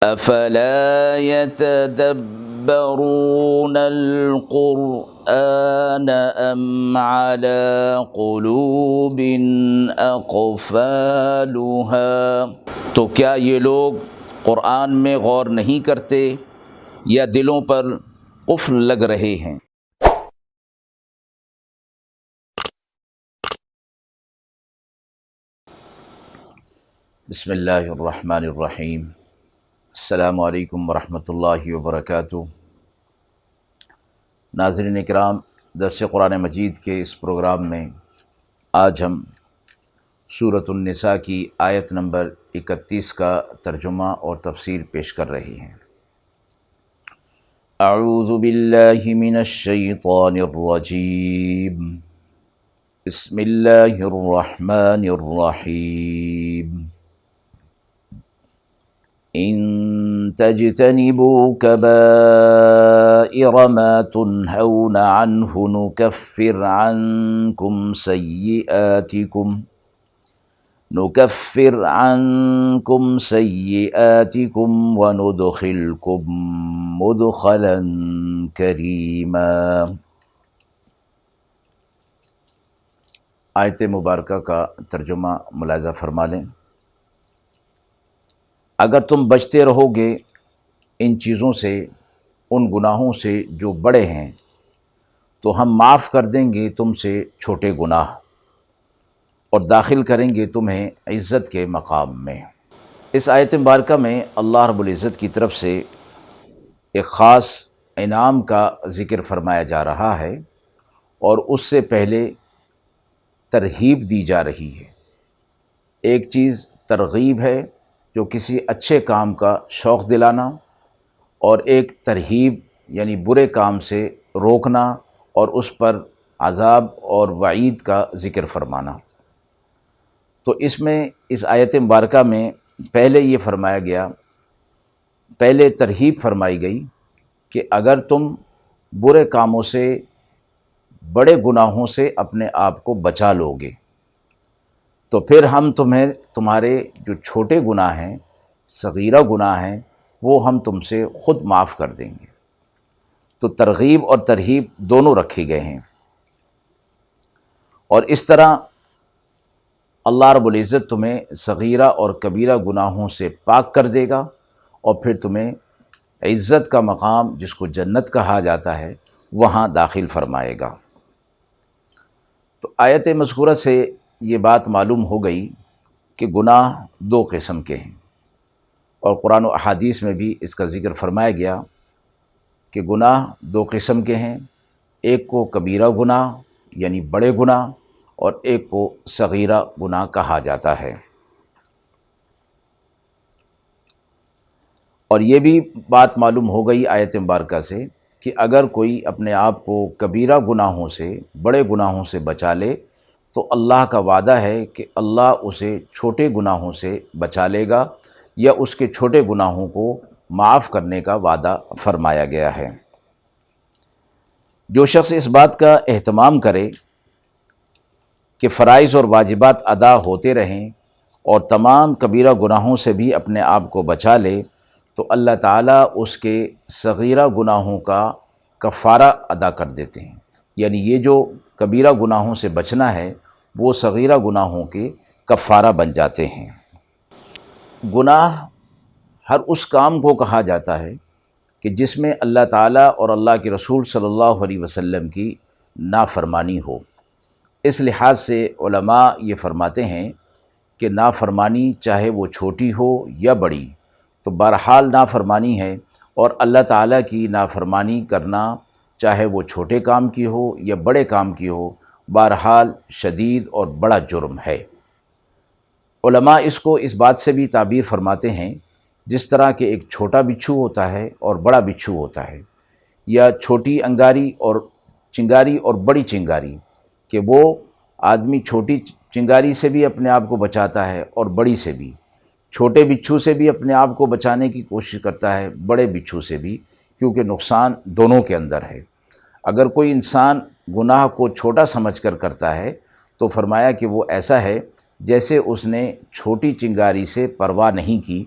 افلا يتدبرون القرآن ام على قلوب اقفالها، تو کیا یہ لوگ قرآن میں غور نہیں کرتے یا دلوں پر قفل لگ رہے ہیں؟ بسم اللہ الرحمن الرحیم۔ السلام علیکم ورحمۃ اللہ وبرکاتہ۔ ناظرین کرام، درس قرآن مجید کے اس پروگرام میں آج ہم سورۃ النساء کی آیت نمبر 31 کا ترجمہ اور تفسیر پیش کر رہے ہیں۔ اعوذ باللہ من الشیطان الرجیم، بسم اللہ الرحمن الرحیم۔ ان تجتنبوا كبائر ما تنهون عنه نكفر عنكم سيئاتكم وندخلكم مدخلا كريما۔ آیت مبارکہ کا ترجمہ ملاحظہ فرما لیں۔ اگر تم بچتے رہو گے ان چیزوں سے، ان گناہوں سے جو بڑے ہیں، تو ہم معاف کر دیں گے تم سے چھوٹے گناہ اور داخل کریں گے تمہیں عزت کے مقام میں۔ اس آیت مبارکہ میں اللہ رب العزت کی طرف سے ایک خاص انعام کا ذکر فرمایا جا رہا ہے، اور اس سے پہلے ترغیب دی جا رہی ہے۔ ایک چیز ترغیب ہے جو کسی اچھے کام کا شوق دلانا، اور ایک ترہیب یعنی برے کام سے روکنا اور اس پر عذاب اور وعید کا ذکر فرمانا۔ تو اس میں اس آیت مبارکہ میں پہلے یہ فرمایا گیا، پہلے ترہیب فرمائی گئی کہ اگر تم برے کاموں سے، بڑے گناہوں سے اپنے آپ کو بچا لو گے تو پھر ہم تمہارے جو چھوٹے گناہ ہیں، صغیرہ گناہ ہیں، وہ ہم تم سے خود معاف کر دیں گے۔ تو ترغیب اور ترہیب دونوں رکھے گئے ہیں، اور اس طرح اللہ رب العزت تمہیں صغیرہ اور کبیرہ گناہوں سے پاک کر دے گا، اور پھر تمہیں عزت کا مقام، جس کو جنت کہا جاتا ہے، وہاں داخل فرمائے گا۔ تو آیت مذکورہ سے یہ بات معلوم ہو گئی کہ گناہ دو قسم کے ہیں، اور قرآن و احادیث میں بھی اس کا ذکر فرمایا گیا کہ گناہ دو قسم کے ہیں، ایک کو کبیرہ گناہ یعنی بڑے گناہ، اور ایک کو صغیرہ گناہ کہا جاتا ہے۔ اور یہ بھی بات معلوم ہو گئی آیت مبارکہ سے کہ اگر کوئی اپنے آپ کو کبیرہ گناہوں سے، بڑے گناہوں سے بچا لے تو اللہ کا وعدہ ہے کہ اللہ اسے چھوٹے گناہوں سے بچا لے گا، یا اس کے چھوٹے گناہوں کو معاف کرنے کا وعدہ فرمایا گیا ہے۔ جو شخص اس بات کا اہتمام کرے کہ فرائض اور واجبات ادا ہوتے رہیں اور تمام کبیرہ گناہوں سے بھی اپنے آپ کو بچا لے، تو اللہ تعالیٰ اس کے صغیرہ گناہوں کا کفارہ ادا کر دیتے ہیں۔ یعنی یہ جو کبیرہ گناہوں سے بچنا ہے، وہ صغیرہ گناہوں کے کفارہ بن جاتے ہیں۔ گناہ ہر اس کام کو کہا جاتا ہے کہ جس میں اللہ تعالیٰ اور اللہ کے رسول صلی اللہ علیہ وسلم کی نافرمانی ہو۔ اس لحاظ سے علماء یہ فرماتے ہیں کہ نافرمانی چاہے وہ چھوٹی ہو یا بڑی، تو بہرحال نافرمانی ہے، اور اللہ تعالیٰ کی نافرمانی کرنا چاہے وہ چھوٹے کام کی ہو یا بڑے کام کی ہو، بہرحال شدید اور بڑا جرم ہے۔ علماء اس کو اس بات سے بھی تعبیر فرماتے ہیں جس طرح کہ ایک چھوٹا بچھو ہوتا ہے اور بڑا بچھو ہوتا ہے، یا چھوٹی انگاری اور چنگاری اور بڑی چنگاری، کہ وہ آدمی چھوٹی چنگاری سے بھی اپنے آپ کو بچاتا ہے اور بڑی سے بھی، چھوٹے بچھو سے بھی اپنے آپ کو بچانے کی کوشش کرتا ہے، بڑے بچھو سے بھی، کیونکہ نقصان دونوں کے اندر ہے۔ اگر کوئی انسان گناہ کو چھوٹا سمجھ کر کرتا ہے تو فرمایا کہ وہ ایسا ہے جیسے اس نے چھوٹی چنگاری سے پرواہ نہیں کی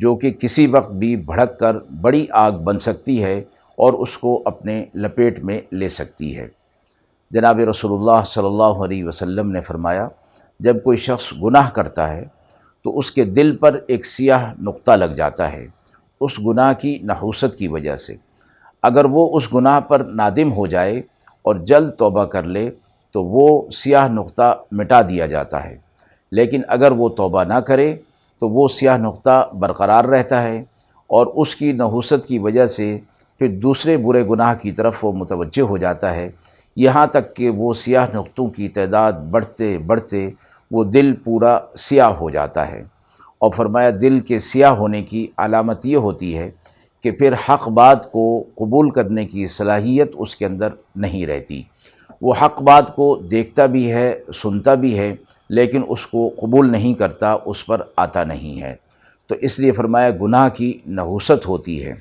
جو کہ کسی وقت بھی بھڑک کر بڑی آگ بن سکتی ہے اور اس کو اپنے لپیٹ میں لے سکتی ہے۔ جناب رسول اللہ صلی اللہ علیہ وسلم نے فرمایا، جب کوئی شخص گناہ کرتا ہے تو اس کے دل پر ایک سیاہ نقطہ لگ جاتا ہے اس گناہ کی نحوست کی وجہ سے۔ اگر وہ اس گناہ پر نادم ہو جائے اور جلد توبہ کر لے تو وہ سیاہ نقطہ مٹا دیا جاتا ہے، لیکن اگر وہ توبہ نہ کرے تو وہ سیاہ نقطہ برقرار رہتا ہے اور اس کی نحوست کی وجہ سے پھر دوسرے برے گناہ کی طرف وہ متوجہ ہو جاتا ہے، یہاں تک کہ وہ سیاہ نقطوں کی تعداد بڑھتے بڑھتے وہ دل پورا سیاہ ہو جاتا ہے۔ اور فرمایا دل کے سیاہ ہونے کی علامت یہ ہوتی ہے کہ پھر حق بات کو قبول کرنے کی صلاحیت اس کے اندر نہیں رہتی۔ وہ حق بات کو دیکھتا بھی ہے، سنتا بھی ہے، لیکن اس کو قبول نہیں کرتا، اس پر آتا نہیں ہے۔ تو اس لیے فرمایا گناہ کی نحوست ہوتی ہے۔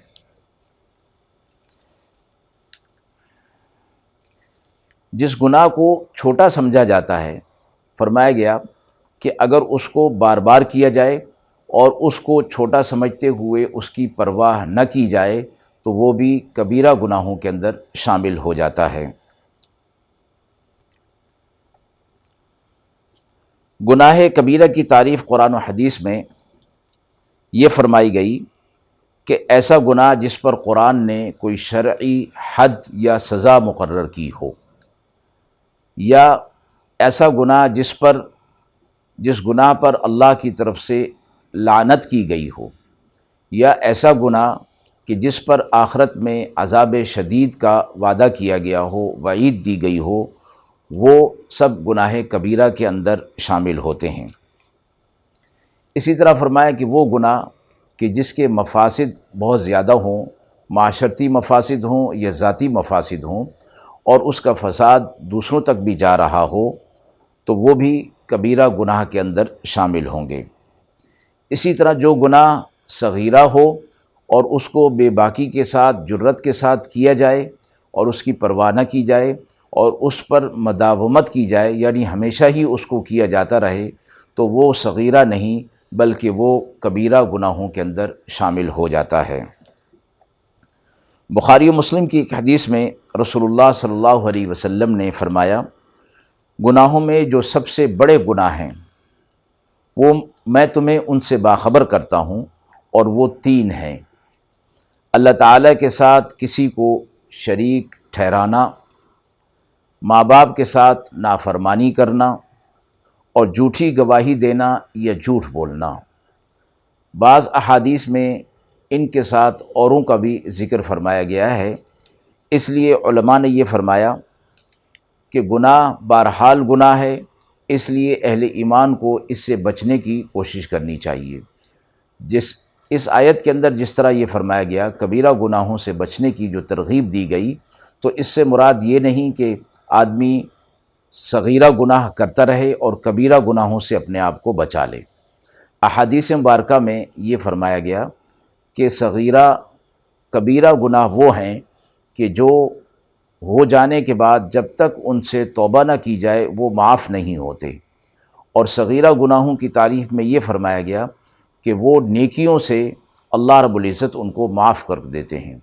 جس گناہ کو چھوٹا سمجھا جاتا ہے، فرمایا گیا کہ اگر اس کو بار بار کیا جائے اور اس کو چھوٹا سمجھتے ہوئے اس کی پرواہ نہ کی جائے تو وہ بھی کبیرہ گناہوں کے اندر شامل ہو جاتا ہے۔ گناہ کبیرہ کی تعریف قرآن و حدیث میں یہ فرمائی گئی کہ ایسا گناہ جس پر قرآن نے کوئی شرعی حد یا سزا مقرر کی ہو، یا ایسا گناہ جس گناہ پر اللہ کی طرف سے لعنت کی گئی ہو، یا ایسا گناہ کہ جس پر آخرت میں عذاب شدید کا وعدہ کیا گیا ہو، وعید دی گئی ہو، وہ سب گناہ کبیرہ کے اندر شامل ہوتے ہیں۔ اسی طرح فرمایا کہ وہ گناہ کہ جس کے مفاسد بہت زیادہ ہوں، معاشرتی مفاسد ہوں یا ذاتی مفاسد ہوں، اور اس کا فساد دوسروں تک بھی جا رہا ہو، تو وہ بھی کبیرہ گناہ کے اندر شامل ہوں گے۔ اسی طرح جو گناہ صغیرہ ہو اور اس کو بے باکی کے ساتھ، جرت کے ساتھ کیا جائے اور اس کی پرواہ نہ کی جائے اور اس پر مداومت کی جائے، یعنی ہمیشہ ہی اس کو کیا جاتا رہے، تو وہ صغیرہ نہیں بلکہ وہ کبیرہ گناہوں کے اندر شامل ہو جاتا ہے۔ بخاری و مسلم کی ایک حدیث میں رسول اللہ صلی اللہ علیہ وسلم نے فرمایا، گناہوں میں جو سب سے بڑے گناہ ہیں وہ میں تمہیں ان سے باخبر کرتا ہوں، اور وہ 3 ہیں۔ اللہ تعالیٰ کے ساتھ کسی کو شریک ٹھہرانا، ماں باپ کے ساتھ نافرمانی کرنا، اور جھوٹی گواہی دینا یا جھوٹ بولنا۔ بعض احادیث میں ان کے ساتھ اوروں کا بھی ذکر فرمایا گیا ہے، اس لیے علماء نے یہ فرمایا کہ گناہ بہرحال گناہ ہے، اس لیے اہل ایمان کو اس سے بچنے کی کوشش کرنی چاہیے۔ اس آیت کے اندر جس طرح یہ فرمایا گیا کبیرہ گناہوں سے بچنے کی جو ترغیب دی گئی، تو اس سے مراد یہ نہیں کہ آدمی صغیرہ گناہ کرتا رہے اور کبیرہ گناہوں سے اپنے آپ کو بچا لے۔ احادیث مبارکہ میں یہ فرمایا گیا کہ صغیرہ کبیرہ گناہ وہ ہیں کہ جو ہو جانے کے بعد جب تک ان سے توبہ نہ کی جائے وہ معاف نہیں ہوتے، اور صغیرہ گناہوں کی تعریف میں یہ فرمایا گیا کہ وہ نیکیوں سے اللہ رب العزت ان کو معاف کر دیتے ہیں۔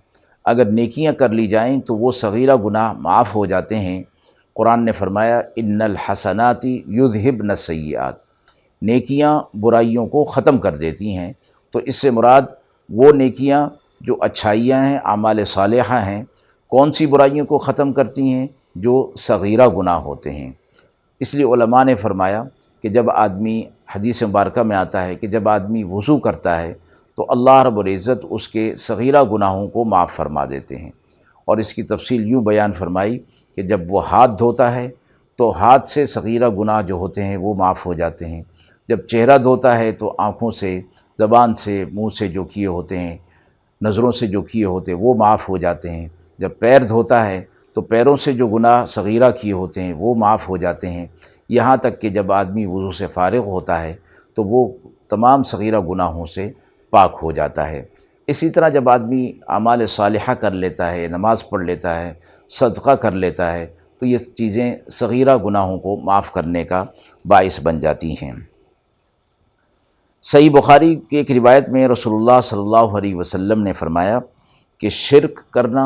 اگر نیکیاں کر لی جائیں تو وہ صغیرہ گناہ معاف ہو جاتے ہیں۔ قرآن نے فرمایا ان الحسنات یذہبن السیئات، نیکیاں برائیوں کو ختم کر دیتی ہیں۔ تو اس سے مراد وہ نیکیاں جو اچھائیاں ہیں، اعمال صالحہ ہیں، کون سی برائیوں کو ختم کرتی ہیں؟ جو صغیرہ گناہ ہوتے ہیں۔ اس لیے علماء نے فرمایا کہ جب آدمی، حدیث مبارکہ میں آتا ہے کہ جب آدمی وضو کرتا ہے تو اللہ رب العزت اس کے صغیرہ گناہوں کو معاف فرما دیتے ہیں، اور اس کی تفصیل یوں بیان فرمائی کہ جب وہ ہاتھ دھوتا ہے تو ہاتھ سے صغیرہ گناہ جو ہوتے ہیں وہ معاف ہو جاتے ہیں، جب چہرہ دھوتا ہے تو آنکھوں سے، زبان سے، منہ سے جو کیے ہوتے ہیں، نظروں سے جو کیے ہوتے ہیں وہ معاف ہو جاتے ہیں، جب پیر دھوتا ہے تو پیروں سے جو گناہ صغیرہ کیے ہوتے ہیں وہ معاف ہو جاتے ہیں، یہاں تک کہ جب آدمی وضو سے فارغ ہوتا ہے تو وہ تمام صغیرہ گناہوں سے پاک ہو جاتا ہے۔ اسی طرح جب آدمی اعمال صالحہ کر لیتا ہے، نماز پڑھ لیتا ہے، صدقہ کر لیتا ہے، تو یہ چیزیں صغیرہ گناہوں کو معاف کرنے کا باعث بن جاتی ہیں۔ صحیح بخاری کی ایک روایت میں رسول اللہ صلی اللہ علیہ وسلم نے فرمایا کہ شرک کرنا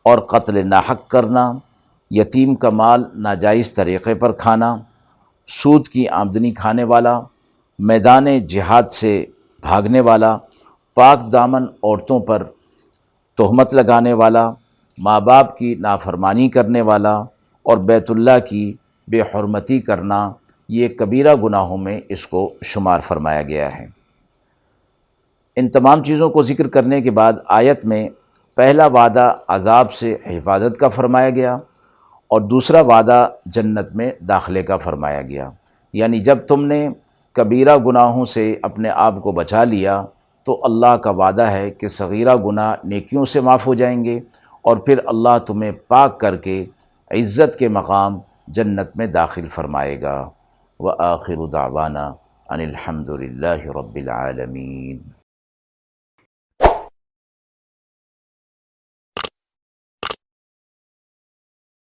اور قتل ناحق کرنا، یتیم کا مال ناجائز طریقے پر کھانا، سود کی آمدنی کھانے والا، میدان جہاد سے بھاگنے والا، پاک دامن عورتوں پر تہمت لگانے والا، ماں باپ کی نافرمانی کرنے والا اور بیت اللہ کی بے حرمتی کرنا، یہ کبیرہ گناہوں میں اس کو شمار فرمایا گیا ہے۔ ان تمام چیزوں کو ذکر کرنے کے بعد آیت میں پہلا وعدہ عذاب سے حفاظت کا فرمایا گیا اور دوسرا وعدہ جنت میں داخلے کا فرمایا گیا، یعنی جب تم نے کبیرہ گناہوں سے اپنے آپ کو بچا لیا تو اللہ کا وعدہ ہے کہ صغیرہ گناہ نیکیوں سے معاف ہو جائیں گے اور پھر اللہ تمہیں پاک کر کے عزت کے مقام جنت میں داخل فرمائے گا۔ وآخر دعوانا ان الحمد للہ رب العالمین۔